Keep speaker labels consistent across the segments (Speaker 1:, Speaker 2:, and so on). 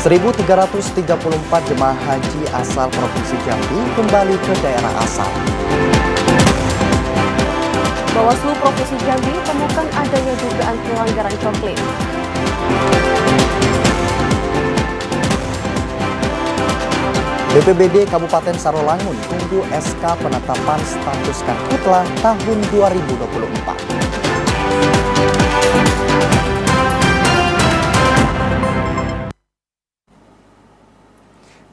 Speaker 1: 1.334 jemaah haji asal Provinsi Jambi kembali ke daerah asal.
Speaker 2: Bawaslu Provinsi Jambi temukan adanya dugaan pelanggaran coklit.
Speaker 1: BPBD Kabupaten Sarolangun tunggu SK penetapan status karhutla tahun 2024.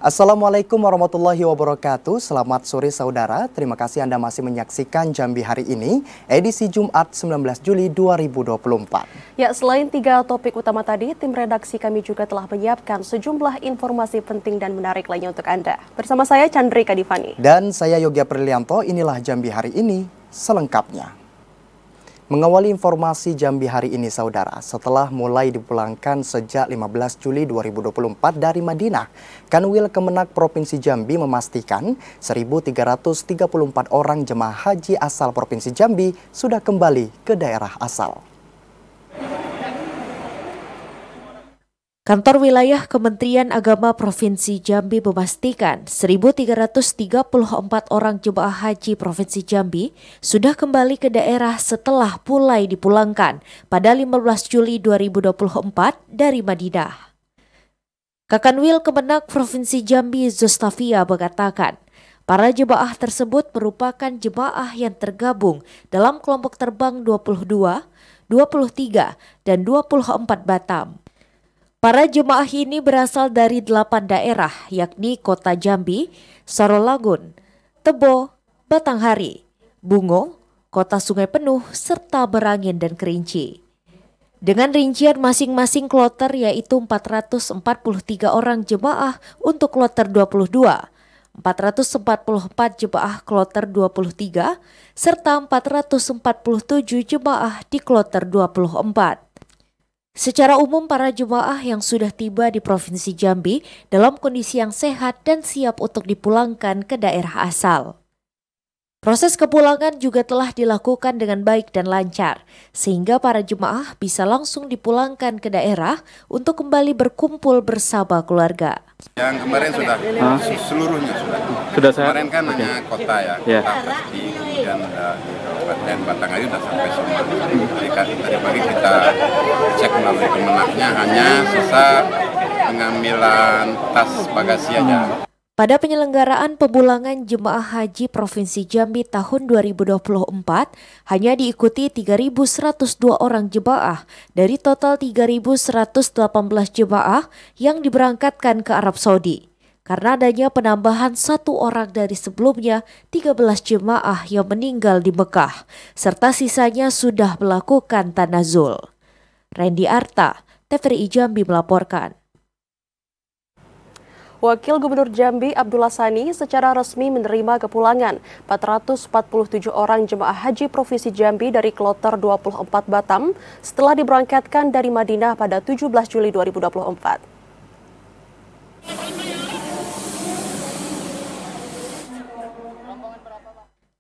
Speaker 1: Assalamualaikum warahmatullahi wabarakatuh. Selamat sore saudara. Terima kasih Anda masih menyaksikan Jambi Hari Ini, edisi Jumat 19 Juli 2024.
Speaker 2: Ya, selain 3 topik utama tadi, tim redaksi kami juga telah menyiapkan sejumlah informasi penting dan menarik lainnya untuk Anda. Bersama saya Chandrika Divani.
Speaker 1: Dan saya Yogi Aprilianto, inilah Jambi Hari Ini selengkapnya. Mengawali informasi Jambi Hari Ini saudara, setelah mulai dipulangkan sejak 15 Juli 2024 dari Madinah, Kanwil Kemenak Provinsi Jambi memastikan 1.334 orang jemaah haji asal Provinsi Jambi sudah kembali ke daerah asal.
Speaker 3: Kantor Wilayah Kementerian Agama Provinsi Jambi memastikan 1.334 orang jemaah haji Provinsi Jambi sudah kembali ke daerah setelah mulai dipulangkan pada 15 Juli 2024 dari Madinah. Kakanwil Kemenak Provinsi Jambi Zustafia mengatakan, para jemaah tersebut merupakan jemaah yang tergabung dalam kelompok terbang 22, 23, dan 24 Batam. Para jemaah ini berasal dari 8 daerah, yakni Kota Jambi, Sarolangun, Tebo, Batanghari, Bungo, Kota Sungai Penuh, serta Merangin dan Kerinci. Dengan rincian masing-masing kloter yaitu 443 orang jemaah untuk kloter 22, 444 jemaah kloter 23, serta 447 jemaah di kloter 24. Secara umum para jemaah yang sudah tiba di Provinsi Jambi dalam kondisi yang sehat dan siap untuk dipulangkan ke daerah asal. Proses kepulangan juga telah dilakukan dengan baik dan lancar, sehingga para jemaah bisa langsung dipulangkan ke daerah untuk kembali berkumpul bersama keluarga.
Speaker 4: Yang kemarin sudah seluruhnya sudah. Kemarin kan hanya kota ya. Kota Pasti, kemudian di Kabupaten Batanghari sudah sampai semua. Jadi tadi pagi kita cek melalui Kemenaknya, hanya sisa pengambilan tas bagasi aja.
Speaker 3: Pada penyelenggaraan pemulangan jemaah haji Provinsi Jambi tahun 2024, hanya diikuti 3.102 orang jemaah dari total 3.118 jemaah yang diberangkatkan ke Arab Saudi. Karena adanya penambahan 1 orang dari sebelumnya, 13 jemaah yang meninggal di Mekah, serta sisanya sudah melakukan tanazul. Randy Arta, TVRI Jambi melaporkan.
Speaker 2: Wakil Gubernur Jambi Abdullah Sani secara resmi menerima kepulangan 447 orang jemaah haji Provinsi Jambi dari kloter 24 Batam setelah diberangkatkan dari Madinah pada 17 Juli 2024.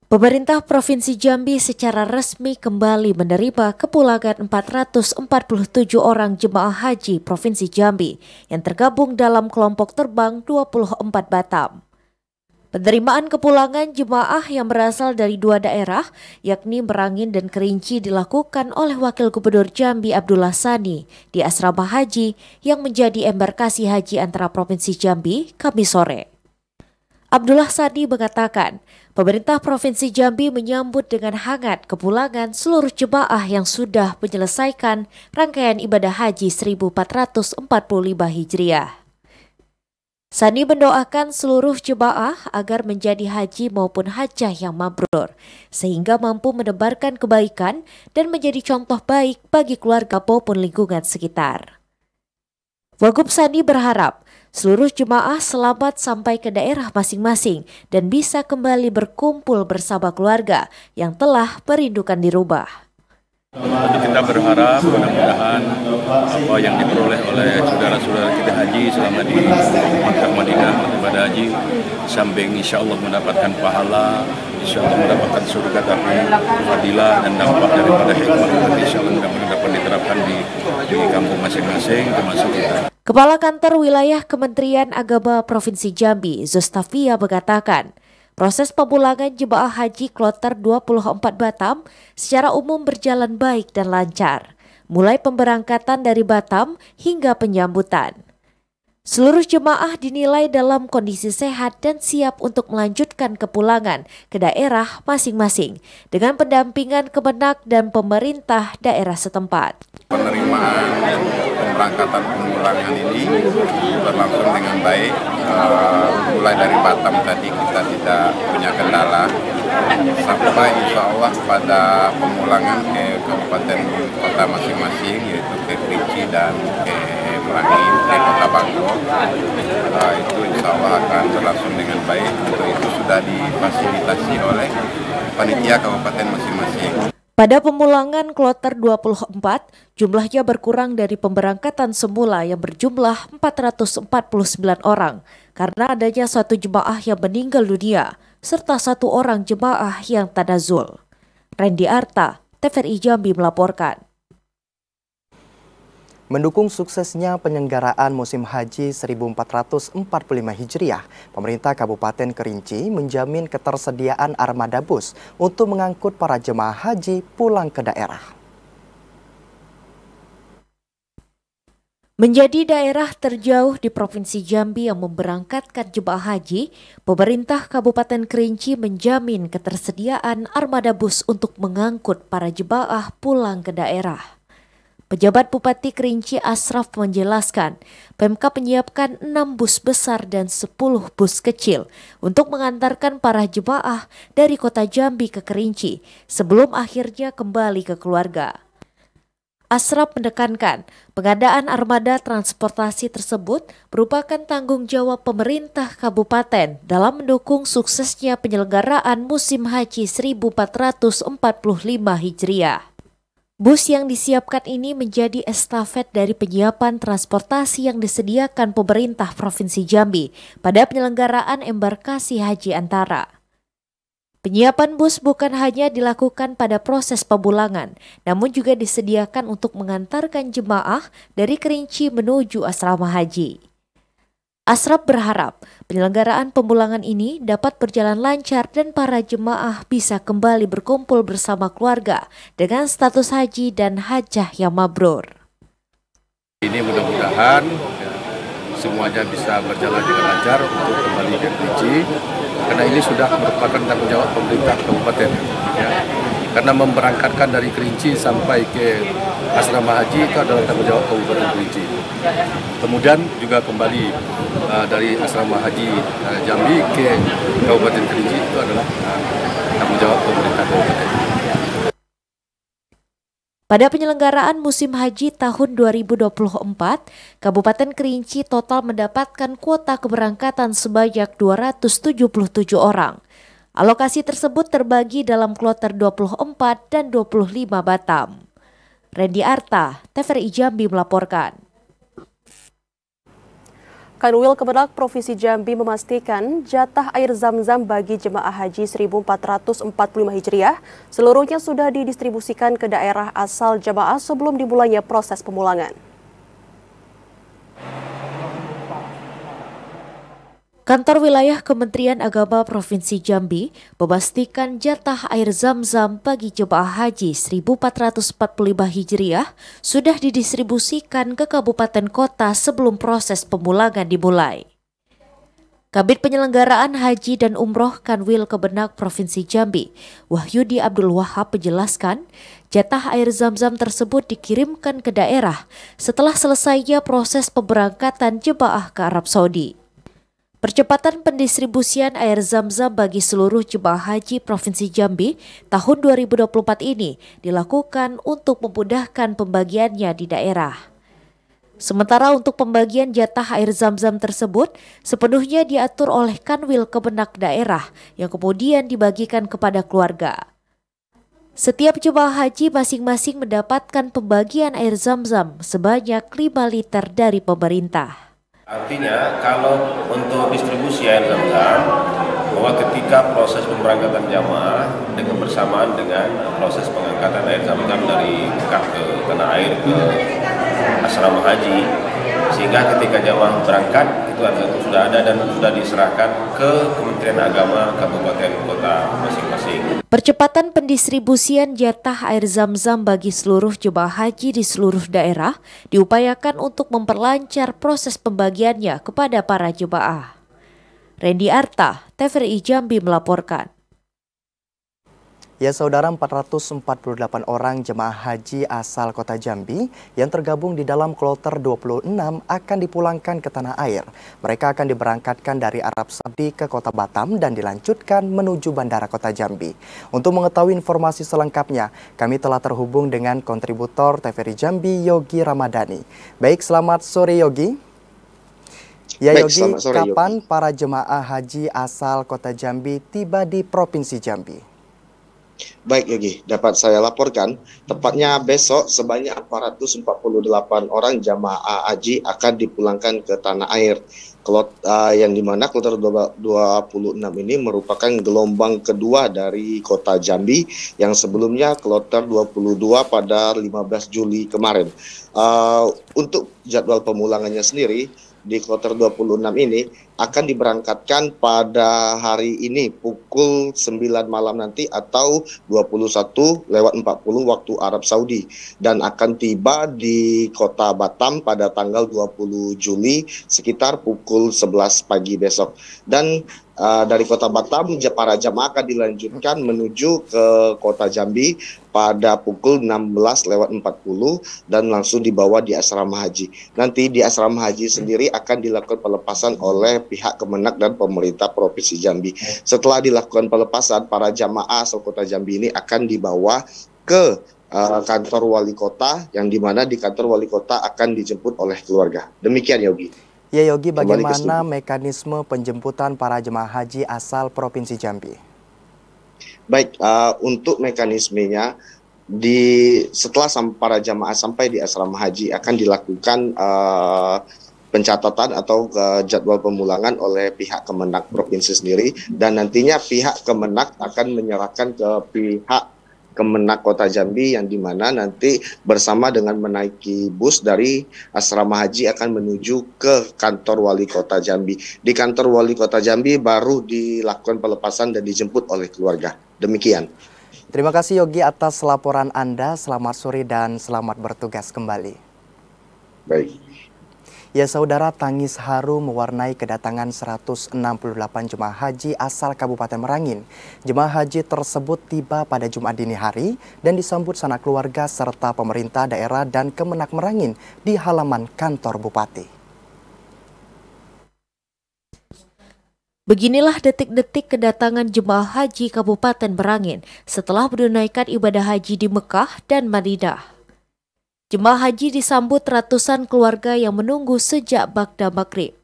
Speaker 3: Pemerintah Provinsi Jambi secara resmi kembali menerima kepulangan 447 orang jemaah haji Provinsi Jambi yang tergabung dalam kelompok terbang 24 Batam. Penerimaan kepulangan jemaah yang berasal dari 2 daerah, yakni Merangin dan Kerinci, dilakukan oleh Wakil Gubernur Jambi Abdullah Sani di asrama haji yang menjadi embarkasi haji antara Provinsi Jambi Kamis sore. Abdullah Sani mengatakan, pemerintah Provinsi Jambi menyambut dengan hangat kepulangan seluruh jemaah yang sudah menyelesaikan rangkaian ibadah haji 1445 Hijriah. Sani mendoakan seluruh jemaah agar menjadi haji maupun hajah yang mabrur, sehingga mampu menebarkan kebaikan dan menjadi contoh baik bagi keluarga maupun lingkungan sekitar. Wagub Sani berharap seluruh jemaah selamat sampai ke daerah masing-masing dan bisa kembali berkumpul bersama keluarga yang telah merindukan di rumah.
Speaker 5: Kita berharap mudah-mudahan apa yang diperoleh oleh saudara-saudara kita haji selama di Makkah Madinah ibadah haji, samping insya Allah mendapatkan pahala, insya Allah mendapatkan surga, tapi fadilah dan dampak daripada hikmah, insya Allah mudah-mudahan dapat diterapkan di kampung masing-masing termasuk kita.
Speaker 3: Kepala Kantor Wilayah Kementerian Agama Provinsi Jambi, Zustafia, mengatakan, proses pemulangan jemaah haji kloter 24 Batam secara umum berjalan baik dan lancar, mulai pemberangkatan dari Batam hingga penyambutan. Seluruh jemaah dinilai dalam kondisi sehat dan siap untuk melanjutkan kepulangan ke daerah masing-masing dengan pendampingan Kemenak dan pemerintah daerah setempat.
Speaker 4: Penerimaan pemberangkatan pemulangan ini berlangsung dengan baik. Mulai dari Batam tadi kita tidak punya kendala, sampai insya Allah pada pemulangan ke kabupaten kota masing-masing, yaitu ke Kerinci dan ke Merangin, ke Kota Bangko. Itu insya Allah akan berlangsung dengan baik. Untuk itu sudah difasilitasi oleh panitia kabupaten masing-masing.
Speaker 3: Pada pemulangan kloter 24, jumlahnya berkurang dari pemberangkatan semula yang berjumlah 449 orang karena adanya satu jemaah yang meninggal dunia serta satu orang jemaah yang tanazul. Randy Arta, TVRI Jambi melaporkan.
Speaker 1: Mendukung suksesnya penyelenggaraan musim haji 1445 Hijriah, pemerintah Kabupaten Kerinci menjamin ketersediaan armada bus untuk mengangkut para jemaah haji pulang ke daerah.
Speaker 3: Menjadi daerah terjauh di Provinsi Jambi yang memberangkatkan jemaah haji, pemerintah Kabupaten Kerinci menjamin ketersediaan armada bus untuk mengangkut para jemaah pulang ke daerah. Pejabat Bupati Kerinci Asraf menjelaskan, Pemkab menyiapkan 6 bus besar dan 10 bus kecil untuk mengantarkan para jemaah dari kota Jambi ke Kerinci sebelum akhirnya kembali ke keluarga. Asraf menekankan, pengadaan armada transportasi tersebut merupakan tanggung jawab pemerintah kabupaten dalam mendukung suksesnya penyelenggaraan musim haji 1445 Hijriah. Bus yang disiapkan ini menjadi estafet dari penyiapan transportasi yang disediakan pemerintah Provinsi Jambi pada penyelenggaraan embarkasi haji antara. Penyiapan bus bukan hanya dilakukan pada proses pemulangan, namun juga disediakan untuk mengantarkan jemaah dari Kerinci menuju asrama haji. Asraf berharap penyelenggaraan pemulangan ini dapat berjalan lancar dan para jemaah bisa kembali berkumpul bersama keluarga dengan status haji dan hajah yang mabrur.
Speaker 5: Ini mudah-mudahan semuanya bisa berjalan dengan lancar untuk kembali ke Kerinci, karena ini sudah merupakan tanggung jawab pemerintah kabupaten. Karena memberangkatkan dari Kerinci sampai ke asrama haji itu adalah tanggung jawab Kabupaten Kerinci. Kemudian juga kembali dari asrama haji Jambi ke Kabupaten Kerinci itu adalah tanggung jawab pemerintah kabupaten.
Speaker 3: Pada penyelenggaraan musim haji tahun 2024, Kabupaten Kerinci total mendapatkan kuota keberangkatan sebanyak 277 orang. Alokasi tersebut terbagi dalam kloter 24 dan 25 Batam. Randy Arta, TVRI Jambi melaporkan.
Speaker 2: Kanwil Kemenak Provinsi Jambi memastikan jatah air zam-zam bagi jemaah haji 1445 Hijriah seluruhnya sudah didistribusikan ke daerah asal jemaah sebelum dimulainya proses pemulangan.
Speaker 3: Kantor Wilayah Kementerian Agama Provinsi Jambi memastikan jatah air zam-zam bagi jemaah haji 1445 Hijriah sudah didistribusikan ke kabupaten kota sebelum proses pemulangan dimulai. Kabid Penyelenggaraan Haji dan Umroh Kanwil Kemenak Provinsi Jambi, Wahyudi Abdul Wahab menjelaskan, jatah air zam-zam tersebut dikirimkan ke daerah setelah selesainya proses pemberangkatan jemaah ke Arab Saudi. Percepatan pendistribusian air zam-zam bagi seluruh jemaah haji Provinsi Jambi tahun 2024 ini dilakukan untuk memudahkan pembagiannya di daerah. Sementara untuk pembagian jatah air zam-zam tersebut sepenuhnya diatur oleh Kanwil Kemenak daerah yang kemudian dibagikan kepada keluarga. Setiap jemaah haji masing-masing mendapatkan pembagian air zam-zam sebanyak 5 liter dari pemerintah.
Speaker 6: Artinya kalau untuk distribusi air zam-zam, bahwa ketika proses pemberangkatan jamaah dengan bersamaan dengan proses pengangkatan air zam-zam dari Mekah ke tanah air ke asrama haji, sehingga ketika jamaah berangkat itu sudah ada dan sudah diserahkan ke Kementerian Agama kabupaten kota masing-masing.
Speaker 3: Percepatan pendistribusian jatah air zam-zam bagi seluruh jemaah haji di seluruh daerah diupayakan untuk memperlancar proses pembagiannya kepada para jemaah. Randy Arta, TVRI Jambi melaporkan.
Speaker 1: Ya saudara, 448 orang jemaah haji asal kota Jambi yang tergabung di dalam kloter 26 akan dipulangkan ke tanah air. Mereka akan diberangkatkan dari Arab Saudi ke kota Batam dan dilanjutkan menuju bandara kota Jambi. Untuk mengetahui informasi selengkapnya, kami telah terhubung dengan kontributor TVRI Jambi Yogi Ramadhani. Baik, selamat sore Yogi. Ya Yogi, kapan para jemaah haji asal kota Jambi tiba di Provinsi Jambi?
Speaker 7: Baik Yogi, dapat saya laporkan, tepatnya besok sebanyak 448 orang jamaah haji akan dipulangkan ke tanah air. Yang dimana kloter 26 ini merupakan gelombang kedua dari kota Jambi yang sebelumnya kloter 22 pada 15 Juli kemarin. Untuk jadwal pemulangannya sendiri, di kloter 26 ini akan diberangkatkan pada hari ini pukul 9 malam nanti atau 21:40 waktu Arab Saudi dan akan tiba di kota Batam pada tanggal 20 Juli sekitar pukul 11 pagi besok. Dan dari kota Batam para jamaah akan dilanjutkan menuju ke kota Jambi pada pukul 16:40 dan langsung dibawa di asrama haji. Nanti di asrama haji sendiri akan dilakukan pelepasan oleh pihak Kemenak dan pemerintah Provinsi Jambi. Setelah dilakukan pelepasan, para jamaah asal kota Jambi ini akan dibawa ke kantor wali kota, yang dimana di kantor wali kota akan dijemput oleh keluarga. Demikian Yogi.
Speaker 1: Ya Yogi, bagaimana mekanisme penjemputan para jemaah haji asal Provinsi Jambi?
Speaker 7: Baik, untuk mekanismenya setelah para jamaah sampai di asrama haji akan dilakukan pencatatan atau jadwal pemulangan oleh pihak Kemenak Provinsi sendiri, dan nantinya pihak Kemenak akan menyerahkan ke pihak Kemenak Kota Jambi, yang dimana nanti bersama dengan menaiki bus dari asrama haji akan menuju ke kantor wali kota Jambi. Di kantor wali kota Jambi baru dilakukan pelepasan dan dijemput oleh keluarga. Demikian.
Speaker 1: Terima kasih Yogi atas laporan Anda. Selamat sore dan selamat bertugas kembali.
Speaker 7: Baik.
Speaker 1: Ya saudara, tangis haru mewarnai kedatangan 168 jemaah haji asal Kabupaten Merangin. Jemaah haji tersebut tiba pada Jumat dini hari dan disambut sanak keluarga serta pemerintah daerah dan Kemenak Merangin di halaman kantor Bupati.
Speaker 3: Beginilah detik-detik kedatangan jemaah haji Kabupaten Merangin setelah menunaikan ibadah haji di Mekah dan Madinah. Jemaah haji disambut ratusan keluarga yang menunggu sejak ba'da maghrib.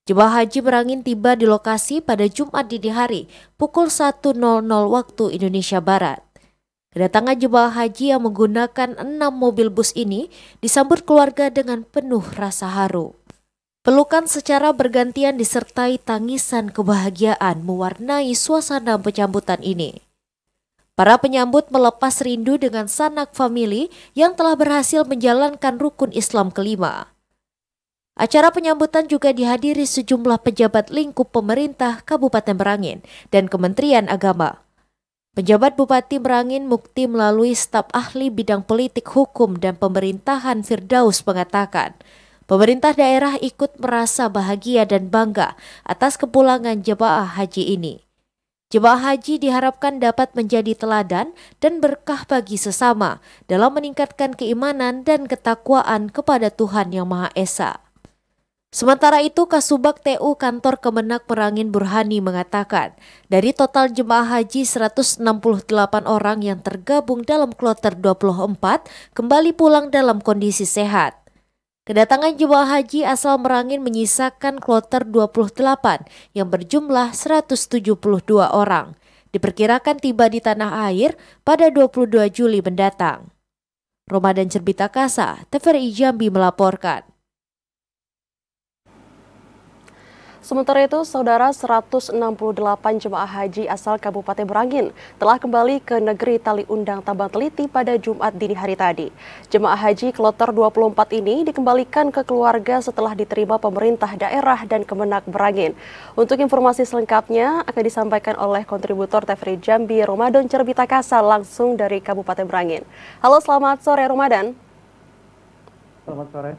Speaker 3: Jemaah haji Merangin tiba di lokasi pada Jumat dini hari pukul 1.00 waktu Indonesia Barat. Kedatangan jemaah haji yang menggunakan 6 mobil bus ini disambut keluarga dengan penuh rasa haru. Pelukan secara bergantian disertai tangisan kebahagiaan mewarnai suasana penyambutan ini. Para penyambut melepas rindu dengan sanak famili yang telah berhasil menjalankan rukun Islam kelima. Acara penyambutan juga dihadiri sejumlah pejabat lingkup pemerintah Kabupaten Merangin dan Kementerian Agama. Penjabat Bupati Merangin Mukti melalui staf ahli bidang politik hukum dan pemerintahan Firdaus mengatakan, pemerintah daerah ikut merasa bahagia dan bangga atas kepulangan jemaah haji ini. Jemaah haji diharapkan dapat menjadi teladan dan berkah bagi sesama dalam meningkatkan keimanan dan ketakwaan kepada Tuhan Yang Maha Esa. Sementara itu, Kasubag TU Kantor Kemenak Merangin Burhani mengatakan, dari total jemaah haji 168 orang yang tergabung dalam kloter 24 kembali pulang dalam kondisi sehat. Kedatangan jemaah haji asal Merangin menyisakan kloter 28 yang berjumlah 172 orang. Diperkirakan tiba di tanah air pada 22 Juli mendatang. Ramadan Cerbita Kasa, TVRI Jambi melaporkan.
Speaker 2: Sementara itu, Saudara, 168 jemaah haji asal Kabupaten Merangin telah kembali ke negeri Tali Undang Tambang Teliti pada Jumat dini hari tadi. Jemaah haji kloter 24 ini dikembalikan ke keluarga setelah diterima pemerintah daerah dan Kemenak Merangin. Untuk informasi selengkapnya akan disampaikan oleh kontributor TVRI Jambi Ramadan Cerbitakasa langsung dari Kabupaten Merangin. Halo, selamat sore Ramadan.
Speaker 8: Selamat sore.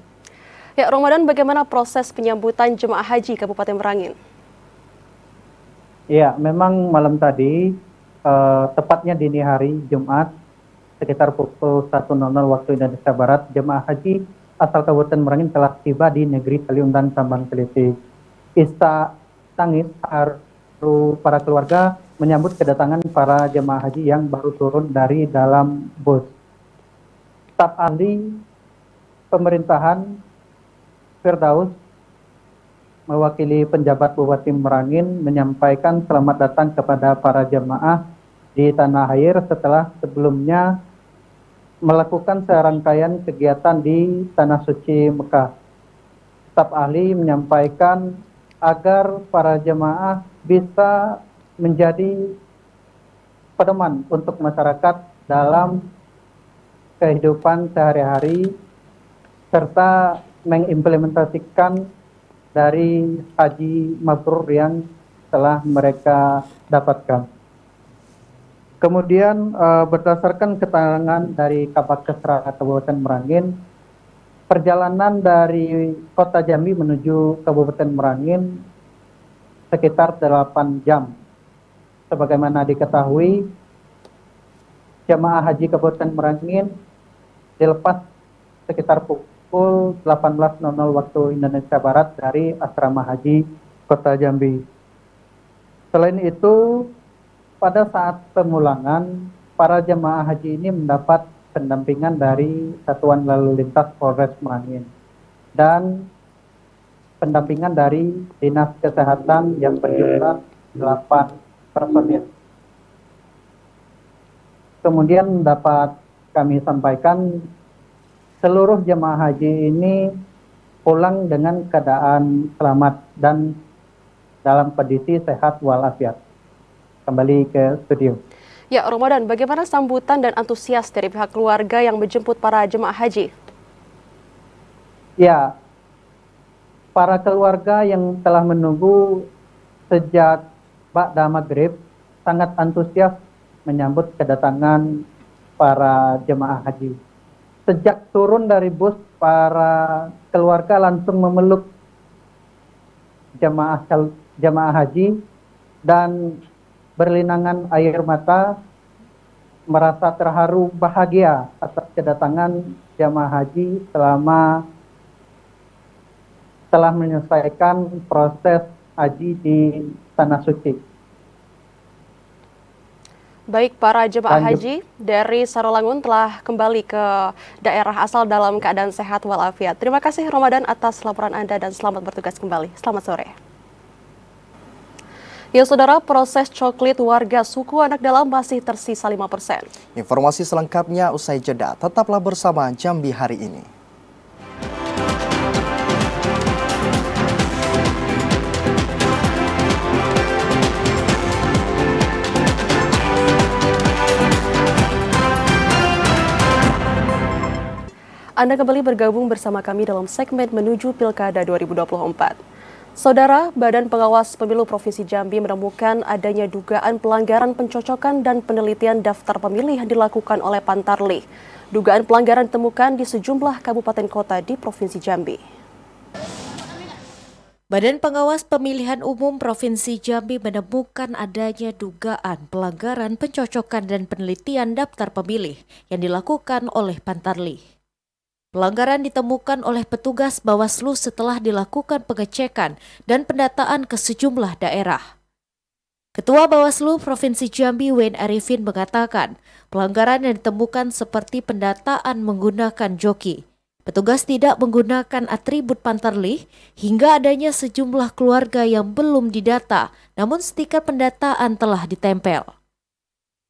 Speaker 2: Ya, Ramadan, bagaimana proses penyambutan jemaah haji Kabupaten Merangin?
Speaker 8: Ya, memang malam tadi, tepatnya dini hari Jumat, sekitar pukul 1.00 waktu Indonesia Barat, jemaah haji asal Kabupaten Merangin telah tiba di negeri Tali Undang Tambang Teliti. Isak tangis haru para keluarga menyambut kedatangan para jemaah haji yang baru turun dari dalam bus. Staf ahli pemerintahan Firdaus mewakili penjabat Bupati Merangin menyampaikan selamat datang kepada para jemaah di tanah air setelah sebelumnya melakukan serangkaian kegiatan di Tanah Suci Mekah. Staf ahli menyampaikan agar para jemaah bisa menjadi pedoman untuk masyarakat dalam kehidupan sehari-hari serta mengimplementasikan dari haji mabrur yang telah mereka dapatkan. Kemudian berdasarkan keterangan dari Kabak Kesra Kabupaten Merangin, perjalanan dari Kota Jambi menuju Kabupaten Merangin sekitar 8 jam. Sebagaimana diketahui, jemaah haji Kabupaten Merangin dilepas sekitar pukul 18.00 waktu Indonesia Barat dari Asrama Haji Kota Jambi. Selain itu, pada saat pemulangan, para jemaah haji ini mendapat pendampingan dari Satuan Lalu Lintas Polres Merangin dan pendampingan dari Dinas Kesehatan yang berjumlah 8 personil. Kemudian dapat kami sampaikan seluruh jemaah haji ini pulang dengan keadaan selamat dan dalam kondisi sehat walafiat. Kembali ke studio.
Speaker 2: Ya, Ramadan, bagaimana sambutan dan antusias dari pihak keluarga yang menjemput para jemaah haji?
Speaker 8: Ya, para keluarga yang telah menunggu sejak ba'da maghrib sangat antusias menyambut kedatangan para jemaah haji. Sejak turun dari bus, para keluarga langsung memeluk jemaah haji dan berlinangan air mata, merasa terharu bahagia atas kedatangan jemaah haji selama telah menyelesaikan proses haji di Tanah Suci.
Speaker 2: Baik, para jemaah haji dari Sarolangun telah kembali ke daerah asal dalam keadaan sehat walafiat. Terima kasih Ramadan atas laporan Anda dan selamat bertugas kembali. Selamat sore. Ya Saudara, proses coklit warga suku anak dalam masih tersisa 5%.
Speaker 1: Informasi selengkapnya usai jeda. Tetaplah bersama Jambi hari ini.
Speaker 2: Anda kembali bergabung bersama kami dalam segmen menuju Pilkada 2024. Saudara, Badan Pengawas Pemilu Provinsi Jambi menemukan adanya dugaan pelanggaran pencocokan dan penelitian daftar pemilih yang dilakukan oleh Pantarlih. Dugaan pelanggaran ditemukan di sejumlah kabupaten kota di Provinsi Jambi.
Speaker 3: Badan Pengawas Pemilihan Umum Provinsi Jambi menemukan adanya dugaan pelanggaran pencocokan dan penelitian daftar pemilih yang dilakukan oleh Pantarlih. Pelanggaran ditemukan oleh petugas Bawaslu setelah dilakukan pengecekan dan pendataan ke sejumlah daerah. Ketua Bawaslu Provinsi Jambi Wayne Arifin mengatakan, pelanggaran yang ditemukan seperti pendataan menggunakan joki. Petugas tidak menggunakan atribut Pantarlih hingga adanya sejumlah keluarga yang belum didata, namun stiker pendataan telah ditempel.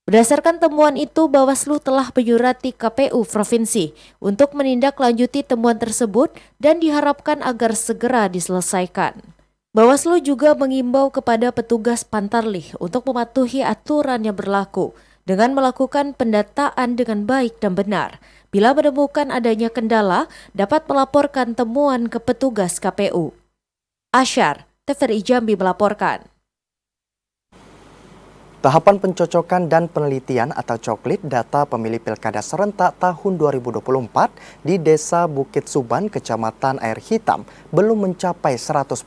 Speaker 3: Berdasarkan temuan itu, Bawaslu telah menyurati KPU Provinsi untuk menindaklanjuti temuan tersebut dan diharapkan agar segera diselesaikan. Bawaslu juga mengimbau kepada petugas Pantarlih untuk mematuhi aturan yang berlaku dengan melakukan pendataan dengan baik dan benar. Bila menemukan adanya kendala, dapat melaporkan temuan ke petugas KPU. Asyar, TVRI Jambi melaporkan.
Speaker 1: Tahapan pencocokan dan penelitian atau coklit data pemilih Pilkada serentak tahun 2024 di Desa Bukit Suban, Kecamatan Air Hitam belum mencapai 100%.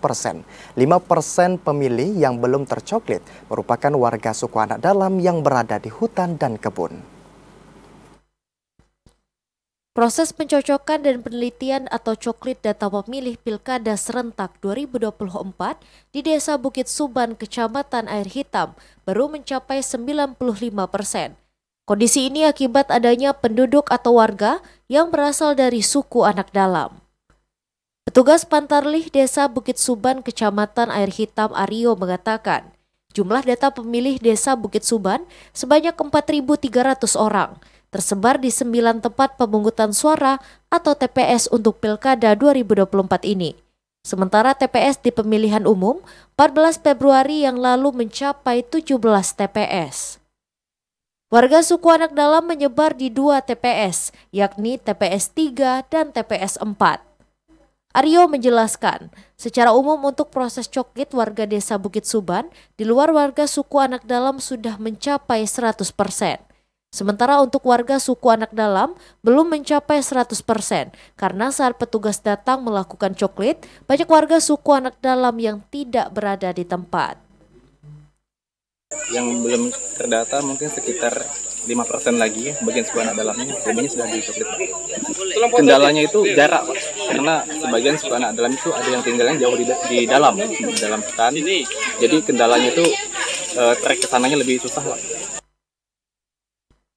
Speaker 1: 5% pemilih yang belum tercoklit merupakan warga suku anak dalam yang berada di hutan dan kebun.
Speaker 3: Proses pencocokan dan penelitian atau coklit data pemilih Pilkada serentak 2024 di Desa Bukit Suban, Kecamatan Air Hitam baru mencapai 95%. Kondisi ini akibat adanya penduduk atau warga yang berasal dari suku anak dalam. Petugas Pantarlih Desa Bukit Suban, Kecamatan Air Hitam Aryo mengatakan, jumlah data pemilih Desa Bukit Suban sebanyak 4.300 orang. Tersebar di 9 tempat pemungutan suara atau TPS untuk Pilkada 2024 ini. Sementara TPS di pemilihan umum 14 Februari yang lalu mencapai 17 TPS. Warga suku anak dalam menyebar di 2 TPS, yakni TPS 3 dan TPS 4. Aryo menjelaskan, secara umum untuk proses coklit warga Desa Bukit Suban, di luar warga suku anak dalam sudah mencapai 100%. Sementara untuk warga suku anak dalam belum mencapai 100% karena saat petugas datang melakukan coklit, banyak warga suku anak dalam yang tidak berada di tempat.
Speaker 9: Yang belum terdata mungkin sekitar 5% lagi bagian suku anak dalamnya, semuanya sudah dicoklit. Kendalanya itu jarak, Pak. Karena sebagian suku anak dalam itu ada yang tinggalnya jauh di dalam hutan. Jadi kendalanya itu trek ke sananya lebih susah, Pak.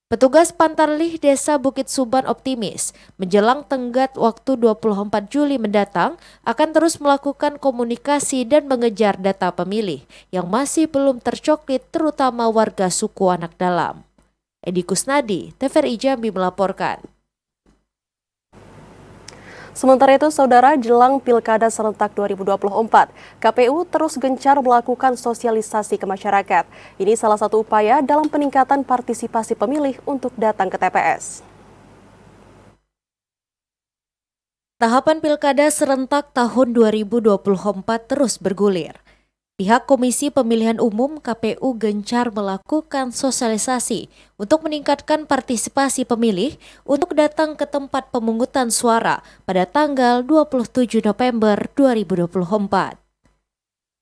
Speaker 3: Petugas Pantarlih Desa Bukit Suban optimis, menjelang tenggat waktu 24 Juli mendatang akan terus melakukan komunikasi dan mengejar data pemilih yang masih belum tercoklit terutama warga suku anak dalam. Edi Kusnadi, TVRI Jambi melaporkan.
Speaker 2: Sementara itu, Saudara, jelang Pilkada serentak 2024, KPU terus gencar melakukan sosialisasi ke masyarakat. Ini salah satu upaya dalam peningkatan partisipasi pemilih untuk datang ke TPS.
Speaker 3: Tahapan Pilkada serentak tahun 2024 terus bergulir. Pihak Komisi Pemilihan Umum KPU gencar melakukan sosialisasi untuk meningkatkan partisipasi pemilih untuk datang ke tempat pemungutan suara pada tanggal 27 November 2024.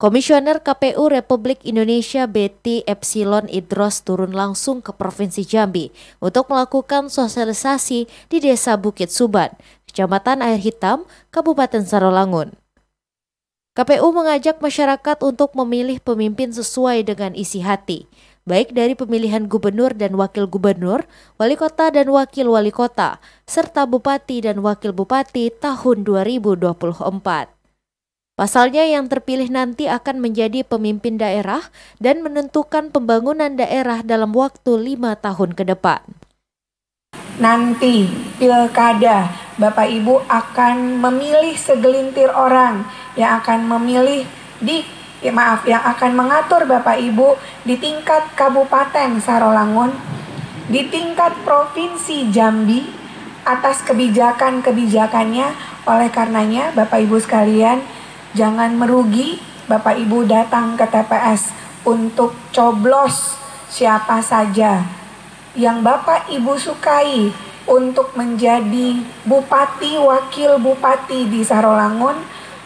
Speaker 3: Komisioner KPU Republik Indonesia Betty Epsilon Idros turun langsung ke Provinsi Jambi untuk melakukan sosialisasi di Desa Bukit Suban, Kecamatan Air Hitam, Kabupaten Sarolangun. KPU mengajak masyarakat untuk memilih pemimpin sesuai dengan isi hati, baik dari pemilihan gubernur dan wakil gubernur, wali kota dan wakil wali kota, serta bupati dan wakil bupati tahun 2024. Pasalnya yang terpilih nanti akan menjadi pemimpin daerah dan menentukan pembangunan daerah dalam waktu 5 tahun ke depan.
Speaker 10: Nanti Pilkada, Bapak Ibu akan memilih segelintir orang yang akan memilih yang akan mengatur Bapak Ibu di tingkat Kabupaten Sarolangun, di tingkat Provinsi Jambi atas kebijakan-kebijakannya. Oleh karenanya Bapak Ibu sekalian, jangan merugi Bapak Ibu datang ke TPS untuk coblos siapa saja yang Bapak Ibu sukai untuk menjadi bupati, wakil bupati di Sarolangun,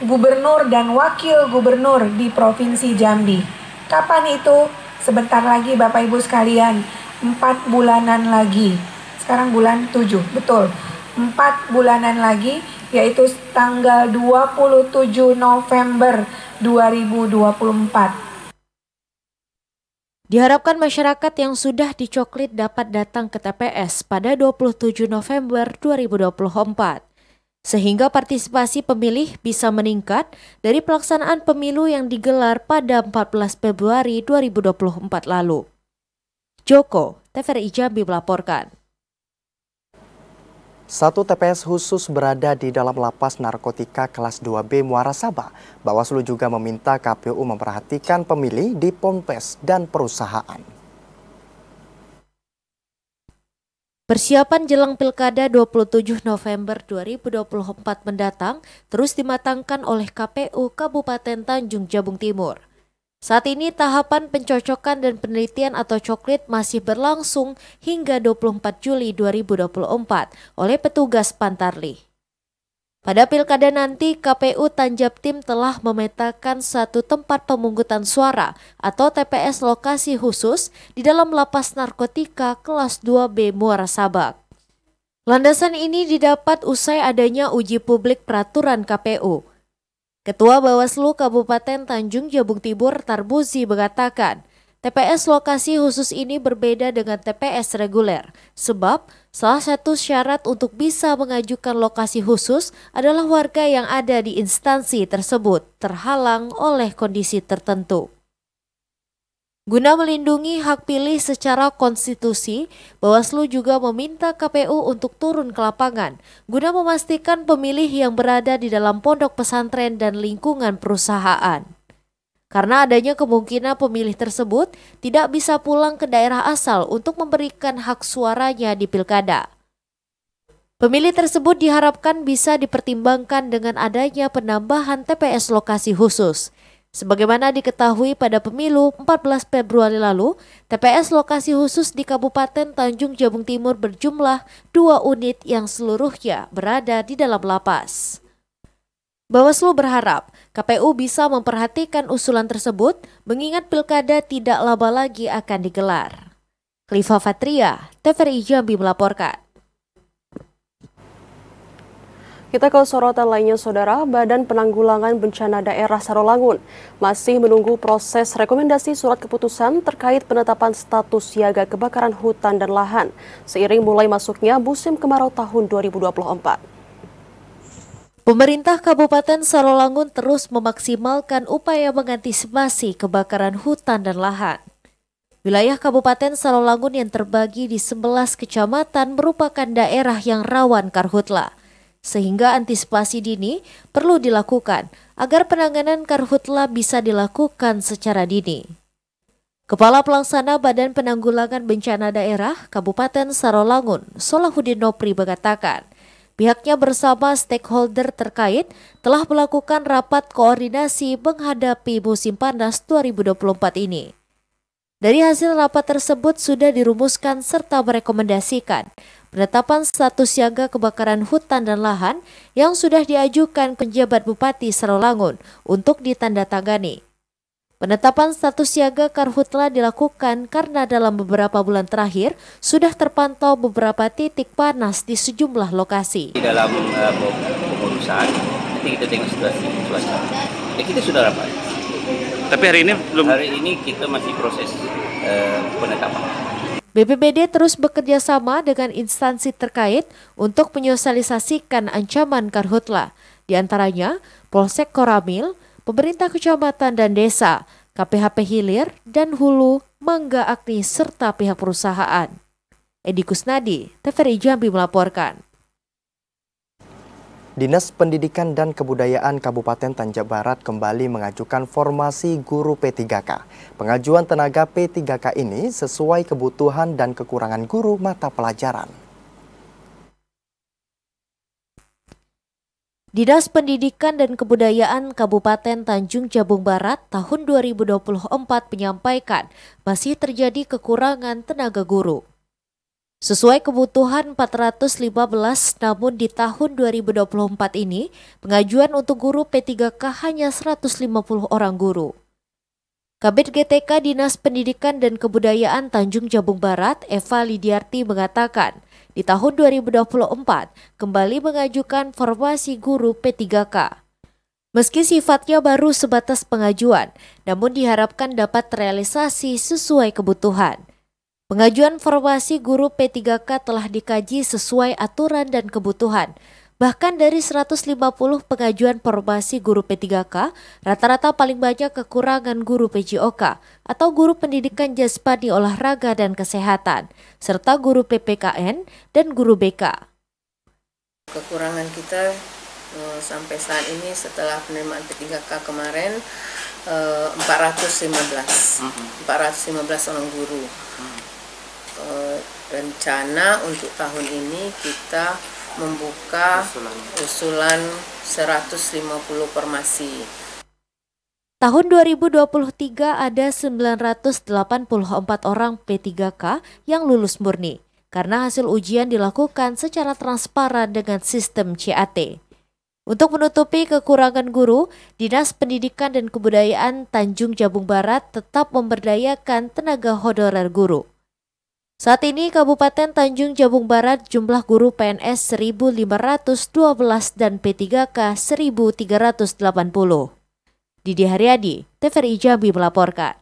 Speaker 10: gubernur dan wakil gubernur di Provinsi Jambi. Kapan itu? Sebentar lagi Bapak Ibu sekalian, 4 bulanan lagi. Sekarang bulan 7, betul. 4 bulanan lagi, yaitu tanggal 27 November 2024.
Speaker 3: Diharapkan masyarakat yang sudah dicoklit dapat datang ke TPS pada 27 November 2024, sehingga partisipasi pemilih bisa meningkat dari pelaksanaan pemilu yang digelar pada 14 Februari 2024 lalu. Joko, TVRI Jambi melaporkan.
Speaker 1: Satu TPS khusus berada di dalam lapas narkotika kelas 2B Muara Sabah. Bawaslu juga meminta KPU memperhatikan pemilih di ponpes dan perusahaan.
Speaker 3: Persiapan jelang Pilkada 27 November 2024 mendatang terus dimatangkan oleh KPU Kabupaten Tanjung Jabung Timur. Saat ini tahapan pencocokan dan penelitian atau coklit masih berlangsung hingga 24 Juli 2024 oleh petugas Pantarlih. Pada pilkada nanti, KPU Tanjabtim telah memetakan satu tempat pemungutan suara atau TPS lokasi khusus di dalam lapas narkotika kelas 2B Muara Sabah. Landasan ini didapat usai adanya uji publik peraturan KPU. Ketua Bawaslu Kabupaten Tanjung Jabung Timur Tarbuzi mengatakan, TPS lokasi khusus ini berbeda dengan TPS reguler, sebab salah satu syarat untuk bisa mengajukan lokasi khusus adalah warga yang ada di instansi tersebut terhalang oleh kondisi tertentu. Guna melindungi hak pilih secara konstitusi, Bawaslu juga meminta KPU untuk turun ke lapangan guna memastikan pemilih yang berada di dalam pondok pesantren dan lingkungan perusahaan. Karena adanya kemungkinan pemilih tersebut tidak bisa pulang ke daerah asal untuk memberikan hak suaranya di pilkada. Pemilih tersebut diharapkan bisa dipertimbangkan dengan adanya penambahan TPS lokasi khusus. Sebagaimana diketahui pada pemilu 14 Februari lalu, TPS lokasi khusus di Kabupaten Tanjung Jabung Timur berjumlah 2 unit yang seluruhnya berada di dalam lapas. Bawaslu berharap KPU bisa memperhatikan usulan tersebut mengingat pilkada tidak lama lagi akan digelar. Klifa Fatria, TVRI Jambi melaporkan.
Speaker 2: Kita ke sorotan lainnya, Saudara. Badan Penanggulangan Bencana Daerah Sarolangun masih menunggu proses rekomendasi surat keputusan terkait penetapan status siaga kebakaran hutan dan lahan seiring mulai masuknya musim kemarau tahun 2024.
Speaker 3: Pemerintah Kabupaten Sarolangun terus memaksimalkan upaya mengantisipasi kebakaran hutan dan lahan. Wilayah Kabupaten Sarolangun yang terbagi di 11 kecamatan merupakan daerah yang rawan karhutla. Sehingga antisipasi dini perlu dilakukan agar penanganan karhutla bisa dilakukan secara dini. Kepala Pelaksana Badan Penanggulangan Bencana Daerah Kabupaten Sarolangun, Solahuddin Nopri mengatakan, pihaknya bersama stakeholder terkait telah melakukan rapat koordinasi menghadapi musim panas 2024 ini. Dari hasil rapat tersebut sudah dirumuskan serta merekomendasikan penetapan status siaga kebakaran hutan dan lahan yang sudah diajukan penjabat Bupati Sarolangun untuk ditandatangani. Penetapan status siaga karhutla dilakukan karena dalam beberapa bulan terakhir sudah terpantau beberapa titik panas di sejumlah lokasi.
Speaker 11: Di dalam pengurusan, nanti kita tengok situasi cuaca. Kita sudah rapat. Tapi hari ini belum. Hari ini kita masih proses penetapan.
Speaker 3: BPBD terus bekerja sama dengan instansi terkait untuk menyosialisasikan ancaman karhutla, di antaranya Polsek Koramil, pemerintah kecamatan dan desa, KPHP Hilir dan Hulu, Mangga Agni serta pihak perusahaan. Edi Kusnadi, TVRI Jambi melaporkan.
Speaker 1: Dinas Pendidikan dan Kebudayaan Kabupaten Tanjab Barat kembali mengajukan formasi guru P3K. Pengajuan tenaga P3K ini sesuai kebutuhan dan kekurangan guru mata pelajaran.
Speaker 3: Dinas Pendidikan dan Kebudayaan Kabupaten Tanjung Jabung Barat tahun 2024 menyampaikan masih terjadi kekurangan tenaga guru. Sesuai kebutuhan 415, namun di tahun 2024 ini, pengajuan untuk guru P3K hanya 150 orang guru. Kabid GTK Dinas Pendidikan dan Kebudayaan Tanjung Jabung Barat, Eva Lidiarti mengatakan, di tahun 2024 kembali mengajukan formasi guru P3K. Meski sifatnya baru sebatas pengajuan, namun diharapkan dapat terrealisasi sesuai kebutuhan. Pengajuan formasi guru P3K telah dikaji sesuai aturan dan kebutuhan. Bahkan dari 150 pengajuan formasi guru P3K, rata-rata paling banyak kekurangan guru PJOK atau guru pendidikan jasmani olahraga dan kesehatan, serta guru PPKN dan guru BK.
Speaker 12: Kekurangan kita sampai saat ini setelah penerimaan P3K kemarin 415 orang guru. Rencana untuk tahun ini kita membuka usulan 150 formasi.
Speaker 3: Tahun 2023 ada 984 orang P3K yang lulus murni karena hasil ujian dilakukan secara transparan dengan sistem CAT. Untuk menutupi kekurangan guru, Dinas Pendidikan dan Kebudayaan Tanjung Jabung Barat tetap memberdayakan tenaga honorer guru. Saat ini Kabupaten Tanjung Jabung Barat jumlah guru PNS 1.512 dan P3K 1.380. Didi Haryadi, TVRI Jambi melaporkan.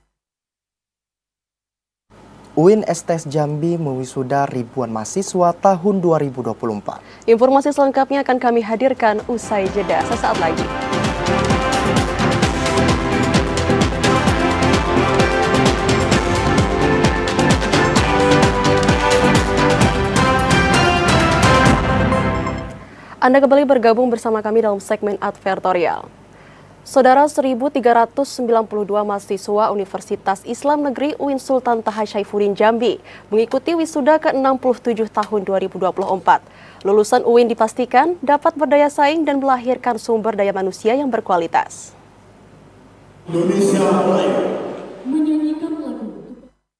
Speaker 1: UIN STS Jambi mewisuda ribuan mahasiswa tahun 2024.
Speaker 2: Informasi selengkapnya akan kami hadirkan usai jeda sesaat lagi. Anda kembali bergabung bersama kami dalam segmen advertorial. Saudara, 1.392 mahasiswa Universitas Islam Negeri UIN Sultan Taha Saifuddin Jambi mengikuti wisuda ke-67 tahun 2024. Lulusan UIN dipastikan dapat berdaya saing dan melahirkan sumber daya manusia yang berkualitas.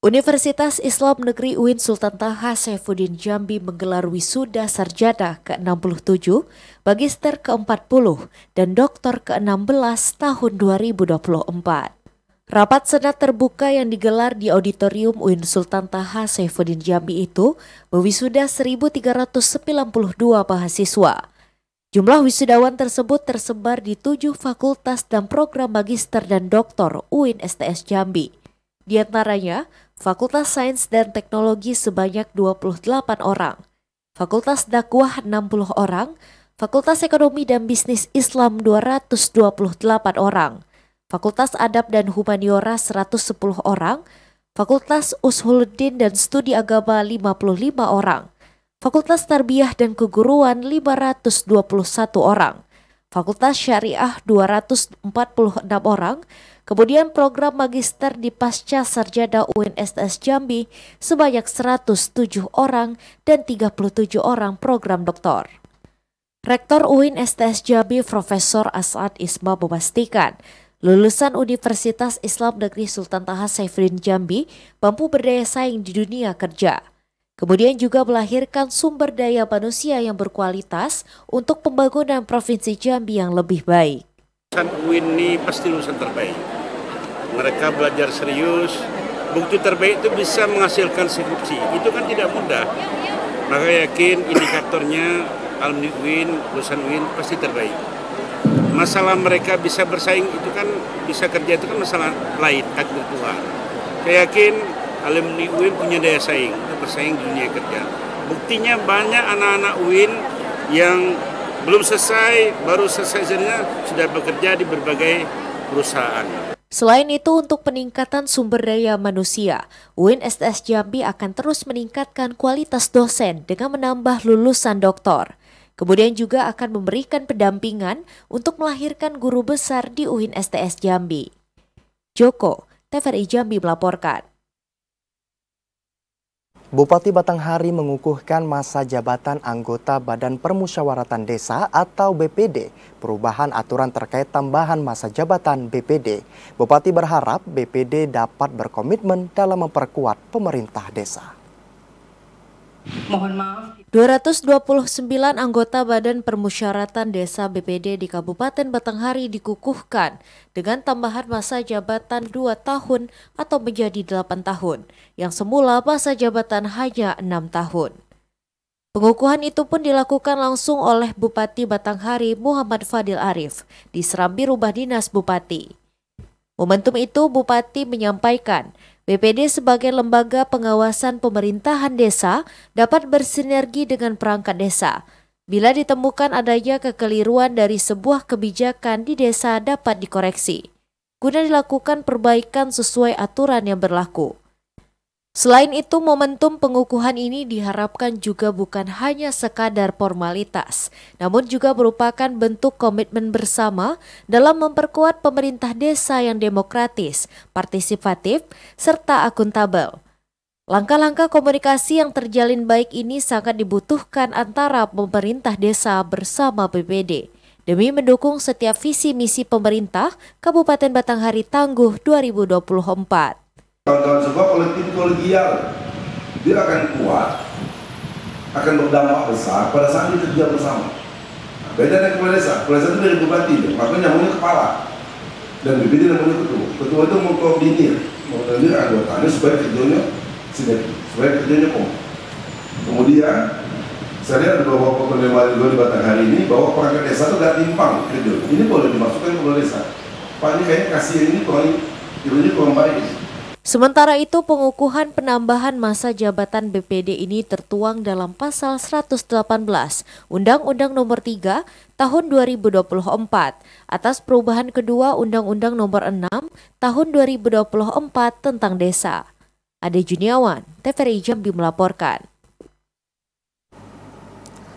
Speaker 3: Universitas Islam Negeri UIN Sultan Taha Saifuddin Jambi menggelar wisuda sarjana ke-67, magister ke-40, dan doktor ke-16 tahun 2024. Rapat senat terbuka yang digelar di auditorium UIN Sultan Taha Saifuddin Jambi itu mewisuda 1.392 mahasiswa. Jumlah wisudawan tersebut tersebar di 7 fakultas dan program magister dan doktor UIN STS Jambi. Di antaranya, Fakultas Sains dan Teknologi sebanyak 28 orang, Fakultas Dakwah 60 orang, Fakultas Ekonomi dan Bisnis Islam 228 orang, Fakultas Adab dan Humaniora 110 orang, Fakultas Ushuluddin dan Studi Agama 55 orang, Fakultas Tarbiyah dan Keguruan 521 orang, Fakultas Syariah 246 orang, kemudian program magister di Pasca Sarjana UIN STS Jambi sebanyak 107 orang dan 37 orang program doktor. Rektor UIN STS Jambi Profesor As'ad Isma memastikan lulusan Universitas Islam Negeri Sultan Taha Saifuddin Jambi mampu berdaya saing di dunia kerja. Kemudian juga melahirkan sumber daya manusia yang berkualitas untuk pembangunan Provinsi Jambi yang lebih baik.
Speaker 13: UIN ini pasti lulusan terbaik. Mereka belajar serius, bukti terbaik itu bisa menghasilkan skripsi. Itu kan tidak mudah. Maka yakin indikatornya alumni UIN, lulusan UIN pasti terbaik. Masalah mereka bisa bersaing itu kan, bisa kerja itu kan masalah lain, takdir Tuhan. Saya yakin alumni UIN punya daya saing, bersaing di dunia kerja. Buktinya banyak anak-anak UIN yang belum selesai, baru selesai sudah bekerja di berbagai perusahaan.
Speaker 3: Selain itu, untuk peningkatan sumber daya manusia, UIN STS Jambi akan terus meningkatkan kualitas dosen dengan menambah lulusan doktor. Kemudian juga akan memberikan pendampingan untuk melahirkan guru besar di UIN STS Jambi. Joko, TVRI Jambi melaporkan.
Speaker 1: Bupati Batanghari mengukuhkan masa jabatan anggota Badan Permusyawaratan Desa atau BPD, perubahan aturan terkait tambahan masa jabatan BPD. Bupati berharap BPD dapat berkomitmen dalam memperkuat pemerintah desa.
Speaker 14: Mohon maaf.
Speaker 3: 229 anggota Badan Permusyawaratan Desa BPD di Kabupaten Batanghari dikukuhkan dengan tambahan masa jabatan 2 tahun atau menjadi 8 tahun, yang semula masa jabatan hanya 6 tahun. Pengukuhan itu pun dilakukan langsung oleh Bupati Batanghari Muhammad Fadil Arif di Serambi Rumah Dinas Bupati. Momentum itu Bupati menyampaikan BPD sebagai lembaga pengawasan pemerintahan desa dapat bersinergi dengan perangkat desa. Bila ditemukan adanya kekeliruan dari sebuah kebijakan di desa dapat dikoreksi, guna dilakukan perbaikan sesuai aturan yang berlaku. Selain itu, momentum pengukuhan ini diharapkan juga bukan hanya sekadar formalitas, namun juga merupakan bentuk komitmen bersama dalam memperkuat pemerintah desa yang demokratis, partisipatif, serta akuntabel. Langkah-langkah komunikasi yang terjalin baik ini sangat dibutuhkan antara pemerintah desa bersama BPD demi mendukung setiap visi misi pemerintah Kabupaten Batanghari Tangguh 2024.
Speaker 15: Kawan-kawan semua, kalau tim kolegial dia akan kuat, akan berdampak besar pada saat dia kerja bersama. Beda dengan kepala desa itu dari bupati, makanya namanya kepala, dan BPD namanya ketua. Ketua itu mengkoordinir anggotanya supaya kerjanya sinergi, supaya kerjanya kompak. Kemudian saya lihat ada beberapa penerimaan juga di Batanghari ini bahwa perangkat desa itu gak timpang kerja. Ini boleh dimasukkan ke kepala desa. Pak ini kayaknya kasih ini kurang baik.
Speaker 3: Sementara itu, pengukuhan penambahan masa jabatan BPD ini tertuang dalam pasal 118 Undang-Undang Nomor 3 Tahun 2024 atas perubahan kedua Undang-Undang Nomor 6 Tahun 2024 tentang desa. Ade Juniawan, TVRI Jambi melaporkan.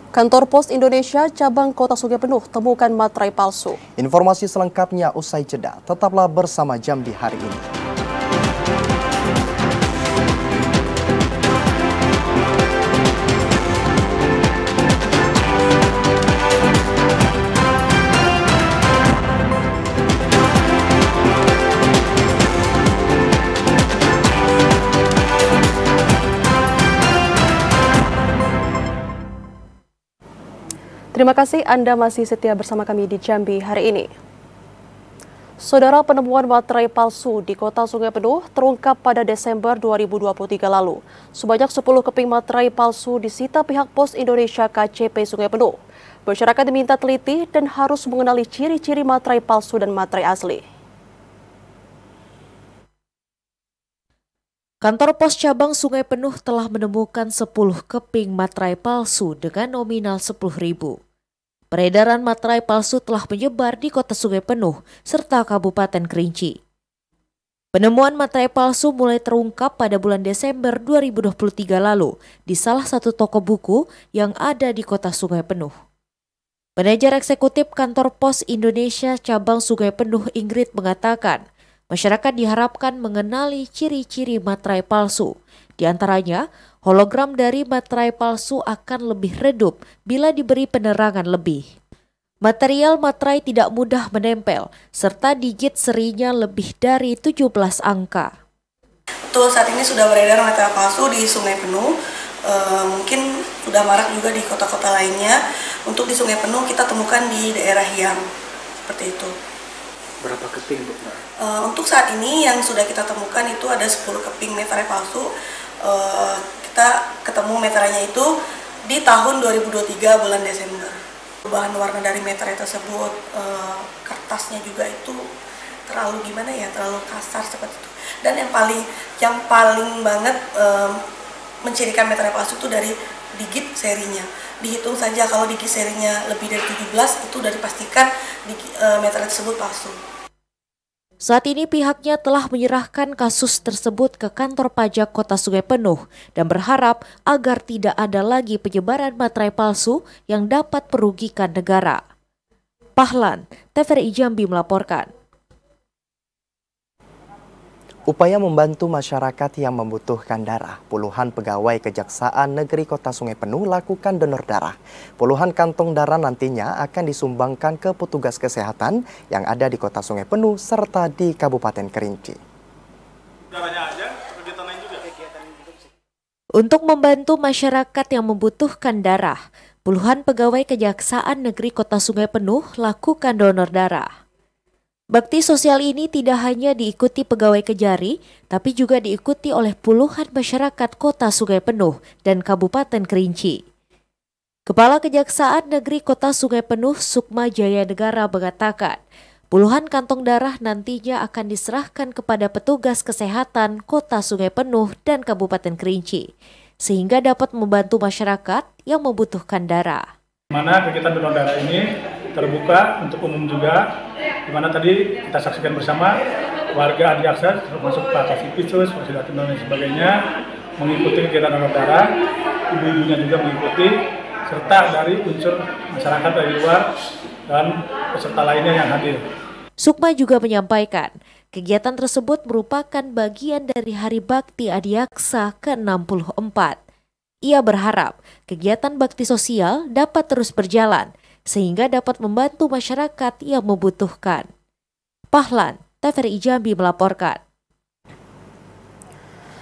Speaker 2: Kantor Pos Indonesia cabang Kota Sungai Penuh temukan materai palsu.
Speaker 1: Informasi selengkapnya usai jeda. Tetaplah bersama Jambi hari ini.
Speaker 2: Terima kasih Anda masih setia bersama kami di Jambi hari ini. Saudara, penemuan materai palsu di Kota Sungai Penuh terungkap pada Desember 2023 lalu. Sebanyak 10 keping materai palsu disita pihak Pos Indonesia KCP Sungai Penuh. Masyarakat diminta teliti dan harus mengenali ciri-ciri materai palsu dan materai asli.
Speaker 3: Kantor Pos Cabang Sungai Penuh telah menemukan 10 keping materai palsu dengan nominal Rp10.000. Peredaran materai palsu telah menyebar di Kota Sungai Penuh serta Kabupaten Kerinci. Penemuan materai palsu mulai terungkap pada bulan Desember 2023 lalu di salah satu toko buku yang ada di Kota Sungai Penuh. Manajer Eksekutif Kantor Pos Indonesia Cabang Sungai Penuh Ingrid mengatakan, masyarakat diharapkan mengenali ciri-ciri materai palsu. Di antaranya, hologram dari materai palsu akan lebih redup bila diberi penerangan lebih. Material materai tidak mudah menempel, serta digit serinya lebih dari 17 angka.
Speaker 16: Betul, saat ini sudah beredar materai palsu di Sungai Penuh. Mungkin sudah marak juga di kota-kota lainnya. Untuk di Sungai Penuh kita temukan di daerah Hyang, seperti itu.
Speaker 9: Berapa keping, Bu?
Speaker 16: Untuk saat ini yang sudah kita temukan itu ada 10 keping materai palsu. Kita ketemu meterainya itu di tahun 2023 bulan Desember. Bahan warna dari meterai tersebut, kertasnya juga itu terlalu terlalu kasar seperti itu. Dan yang paling banget mencirikan meterai palsu itu dari digit serinya. Dihitung saja kalau digit serinya lebih dari 17 itu sudah dipastikan meterai tersebut palsu.
Speaker 3: Saat ini pihaknya telah menyerahkan kasus tersebut ke Kantor Pajak Kota Sungai Penuh dan berharap agar tidak ada lagi penyebaran materai palsu yang dapat merugikan negara. Pahlan, TVRI Jambi melaporkan.
Speaker 1: Upaya membantu masyarakat yang membutuhkan darah, puluhan pegawai Kejaksaan Negeri Kota Sungai Penuh lakukan donor darah. Puluhan kantong darah nantinya akan disumbangkan ke petugas kesehatan yang ada di Kota Sungai Penuh serta di Kabupaten Kerinci.
Speaker 3: Untuk membantu masyarakat yang membutuhkan darah, puluhan pegawai Kejaksaan Negeri Kota Sungai Penuh lakukan donor darah. Bakti sosial ini tidak hanya diikuti pegawai Kejari, tapi juga diikuti oleh puluhan masyarakat Kota Sungai Penuh dan Kabupaten Kerinci. Kepala Kejaksaan Negeri Kota Sungai Penuh Sukma Jaya Negara mengatakan, puluhan kantong darah nantinya akan diserahkan kepada petugas kesehatan Kota Sungai Penuh dan Kabupaten Kerinci, sehingga dapat membantu masyarakat yang membutuhkan darah.
Speaker 17: Mana kegiatan donor darah ini terbuka untuk umum juga, di mana tadi kita saksikan bersama warga diakses termasuk Pak Kasih Pisus, Presiden dan sebagainya mengikuti kegiatan donor darah, ibu-ibunya juga mengikuti, serta dari unsur masyarakat dari luar dan peserta lainnya yang hadir.
Speaker 3: Sukma juga menyampaikan, kegiatan tersebut merupakan bagian dari Hari Bakti Adiaksa ke-64. Ia berharap kegiatan bakti sosial dapat terus berjalan, sehingga dapat membantu masyarakat yang membutuhkan. Pahlan, TVRI Jambi melaporkan.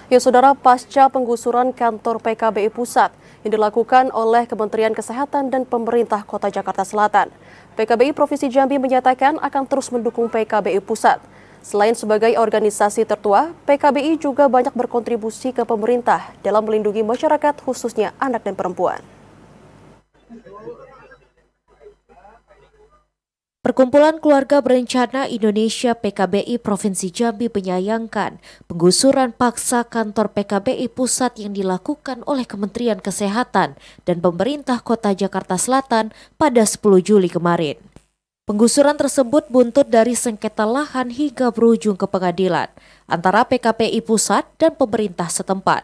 Speaker 2: Ya saudara, pasca penggusuran kantor PKBI Pusat yang dilakukan oleh Kementerian Kesehatan dan Pemerintah Kota Jakarta Selatan, PKBI Provinsi Jambi menyatakan akan terus mendukung PKBI Pusat. Selain sebagai organisasi tertua, PKBI juga banyak berkontribusi ke pemerintah dalam melindungi masyarakat khususnya anak dan perempuan.
Speaker 3: Perkumpulan Keluarga Berencana Indonesia PKBI Provinsi Jambi menyayangkan penggusuran paksa kantor PKBI Pusat yang dilakukan oleh Kementerian Kesehatan dan Pemerintah Kota Jakarta Selatan pada 10 Juli kemarin. Penggusuran tersebut buntut dari sengketa lahan hingga berujung ke pengadilan antara PKBI Pusat dan pemerintah setempat.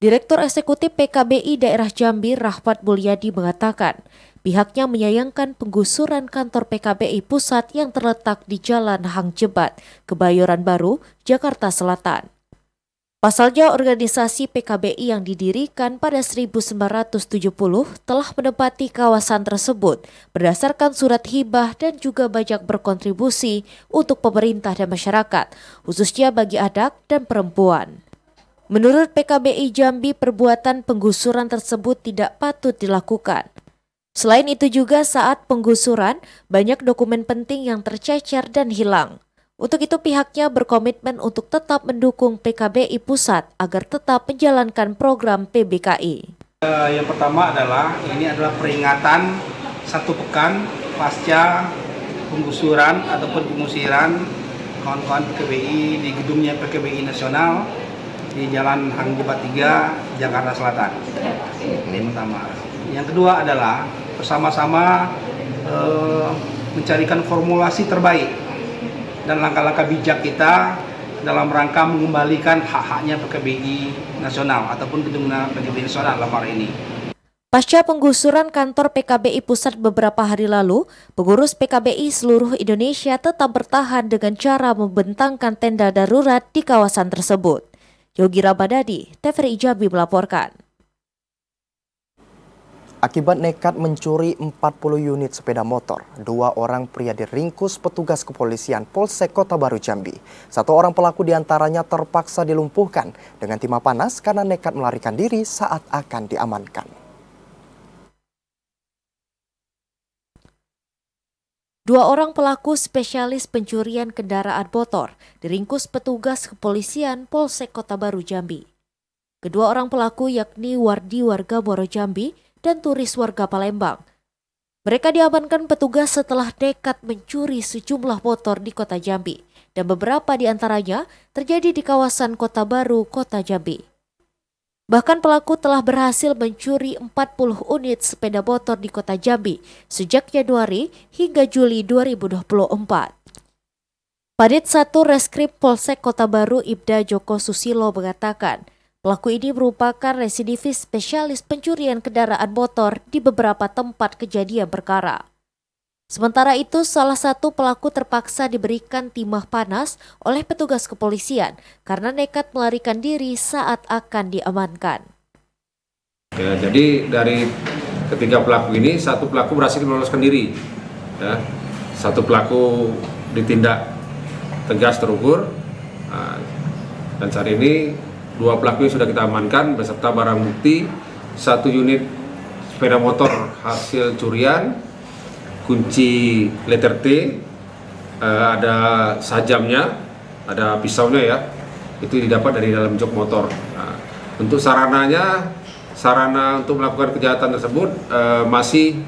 Speaker 3: Direktur Eksekutif PKBI Daerah Jambi Rahmat Mulyadi mengatakan, pihaknya menyayangkan penggusuran kantor PKBI Pusat yang terletak di Jalan Hang Jebat, Kebayoran Baru, Jakarta Selatan. Pasalnya organisasi PKBI yang didirikan pada 1970 telah menempati kawasan tersebut berdasarkan surat hibah dan juga banyak berkontribusi untuk pemerintah dan masyarakat, khususnya bagi anak dan perempuan. Menurut PKBI Jambi, perbuatan penggusuran tersebut tidak patut dilakukan. Selain itu juga saat penggusuran, banyak dokumen penting yang tercecer dan hilang. Untuk itu pihaknya berkomitmen untuk tetap mendukung PKBI Pusat agar tetap menjalankan program PBKI.
Speaker 18: Yang pertama ini adalah peringatan 1 pekan pasca penggusuran ataupun pengusiran kawan-kawan PKBI di gedungnya PKBI Nasional di Jalan Hang Jebat 3, Jakarta Selatan. Ini pertama. Yang kedua adalah bersama-sama mencarikan formulasi terbaik dan langkah-langkah bijak kita dalam rangka mengembalikan hak-haknya PKBI Nasional ataupun gedung PKBI Nasional dalam hari ini.
Speaker 3: Pasca penggusuran kantor PKBI Pusat beberapa hari lalu, pengurus PKBI seluruh Indonesia tetap bertahan dengan cara membentangkan tenda darurat di kawasan tersebut. Yogi Ramadhani, TVRI Jambi melaporkan.
Speaker 1: Akibat nekat mencuri 40 unit sepeda motor, 2 orang pria diringkus petugas kepolisian Polsek Kota Baru Jambi. 1 orang pelaku diantaranya terpaksa dilumpuhkan dengan timah panas karena nekat melarikan diri saat akan diamankan.
Speaker 3: 2 orang pelaku spesialis pencurian kendaraan motor diringkus petugas kepolisian Polsek Kota Baru Jambi. Kedua orang pelaku yakni Wardi warga Boro Jambi dan turis warga Palembang. Mereka diamankan petugas setelah nekat mencuri sejumlah motor di Kota Jambi dan beberapa di antaranya terjadi di kawasan Kota Baru, Kota Jambi. Bahkan pelaku telah berhasil mencuri 40 unit sepeda motor di Kota Jambi sejak Januari hingga Juli 2024. Padit 1 Reskrim Polsek Kota Baru Ibda Joko Susilo mengatakan, pelaku ini merupakan residivis spesialis pencurian kendaraan motor di beberapa tempat kejadian perkara. Sementara itu, salah satu pelaku terpaksa diberikan timah panas oleh petugas kepolisian karena nekat melarikan diri saat akan diamankan.
Speaker 19: Ya, jadi dari ketiga pelaku ini, 1 pelaku berhasil meloloskan diri. Ya, 1 pelaku ditindak tegas terukur, dan saat ini 2 pelaku sudah kita amankan beserta barang bukti, 1 unit sepeda motor hasil curian, kunci letter T, ada sajamnya, ada pisaunya ya, itu didapat dari dalam jok motor. Nah, untuk sarana untuk melakukan kejahatan tersebut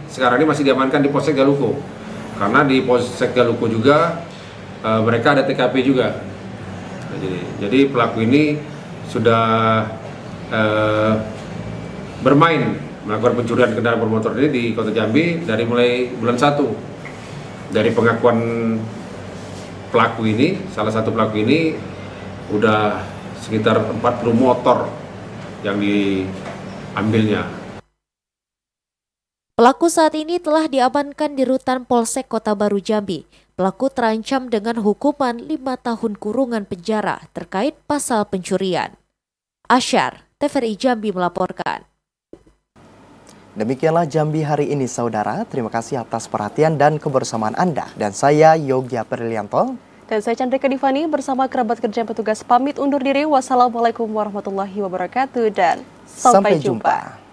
Speaker 19: sekarang ini masih diamankan di Polsek Galuko, karena di Polsek Galuko juga mereka ada TKP juga. Nah, jadi pelaku ini sudah bermain melakukan pencurian kendaraan bermotor ini di Kota Jambi dari mulai bulan 1. Dari pengakuan pelaku ini, salah satu pelaku ini udah sekitar 40 motor yang diambilnya.
Speaker 3: Pelaku saat ini telah diamankan di rutan Polsek Kota Baru Jambi. Pelaku terancam dengan hukuman 5 tahun kurungan penjara terkait pasal pencurian. Asyar, TVRI Jambi melaporkan.
Speaker 1: Demikianlah Jambi hari ini, saudara. Terima kasih atas perhatian dan kebersamaan Anda. Dan saya Yogi Aprilianto.
Speaker 2: Dan saya Chandrika Divani bersama kerabat kerja petugas pamit undur diri. Wassalamualaikum warahmatullahi wabarakatuh dan sampai jumpa.